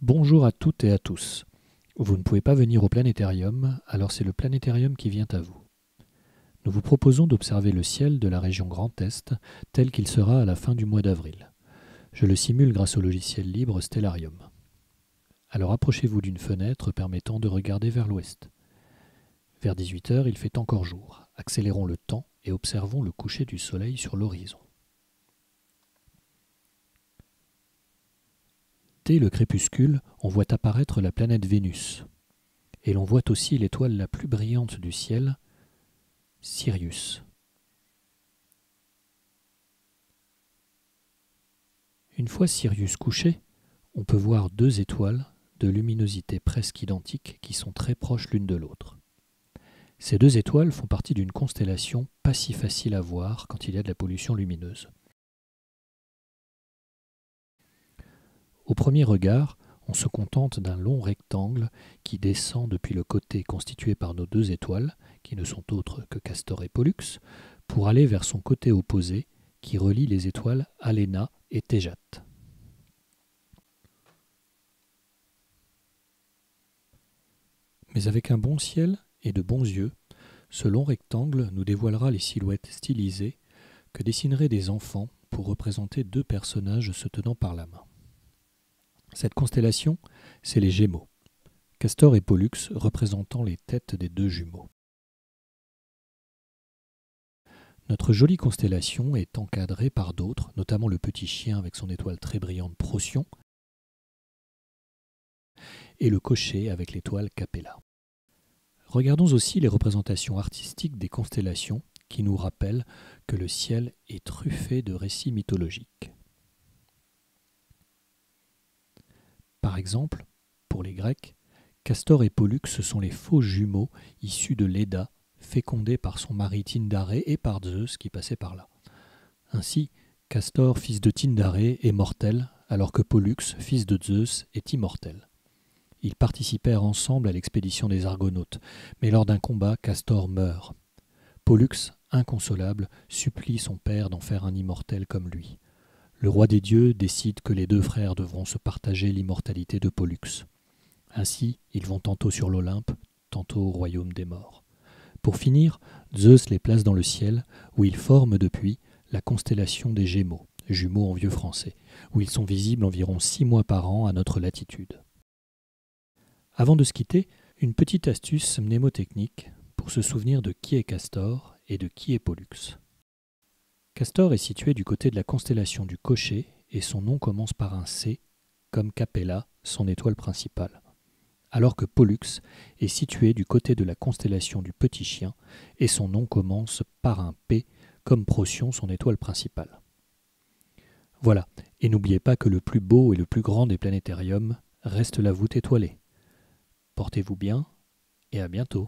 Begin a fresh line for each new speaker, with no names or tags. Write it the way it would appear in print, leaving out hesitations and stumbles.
Bonjour à toutes et à tous. Vous ne pouvez pas venir au planétarium, alors c'est le planétarium qui vient à vous. Nous vous proposons d'observer le ciel de la région Grand Est tel qu'il sera à la fin du mois d'avril. Je le simule grâce au logiciel libre Stellarium. Alors approchez-vous d'une fenêtre permettant de regarder vers l'ouest. Vers 18 h, il fait encore jour. Accélérons le temps et observons le coucher du soleil sur l'horizon. Dès le crépuscule, on voit apparaître la planète Vénus. Et l'on voit aussi l'étoile la plus brillante du ciel, Sirius. Une fois Sirius couché, on peut voir deux étoiles de luminosité presque identique qui sont très proches l'une de l'autre. Ces deux étoiles font partie d'une constellation pas si facile à voir quand il y a de la pollution lumineuse. Au premier regard, on se contente d'un long rectangle qui descend depuis le côté constitué par nos deux étoiles, qui ne sont autres que Castor et Pollux, pour aller vers son côté opposé, qui relie les étoiles Alena et Tejat. Mais avec un bon ciel et de bons yeux, ce long rectangle nous dévoilera les silhouettes stylisées que dessineraient des enfants pour représenter deux personnages se tenant par la main. Cette constellation, c'est les Gémeaux, Castor et Pollux représentant les têtes des deux jumeaux. Notre jolie constellation est encadrée par d'autres, notamment le petit chien avec son étoile très brillante Procyon et le cocher avec l'étoile Capella. Regardons aussi les représentations artistiques des constellations qui nous rappellent que le ciel est truffé de récits mythologiques. Par exemple, pour les Grecs, Castor et Pollux sont les faux jumeaux issus de Léda, fécondés par son mari Tyndaré et par Zeus qui passait par là. Ainsi, Castor, fils de Tyndaré, est mortel, alors que Pollux, fils de Zeus, est immortel. Ils participèrent ensemble à l'expédition des Argonautes, mais lors d'un combat, Castor meurt. Pollux, inconsolable, supplie son père d'en faire un immortel comme lui. Le roi des dieux décide que les deux frères devront se partager l'immortalité de Pollux. Ainsi, ils vont tantôt sur l'Olympe, tantôt au royaume des morts. Pour finir, Zeus les place dans le ciel, où ils forment depuis la constellation des Gémeaux, jumeaux en vieux français, où ils sont visibles environ 6 mois par an à notre latitude. Avant de se quitter, une petite astuce mnémotechnique pour se souvenir de qui est Castor et de qui est Pollux. Castor est situé du côté de la constellation du Cocher et son nom commence par un C, comme Capella, son étoile principale. Alors que Pollux est situé du côté de la constellation du Petit Chien et son nom commence par un P, comme Procyon, son étoile principale. Voilà, et n'oubliez pas que le plus beau et le plus grand des planétariums reste la voûte étoilée. Portez-vous bien et à bientôt.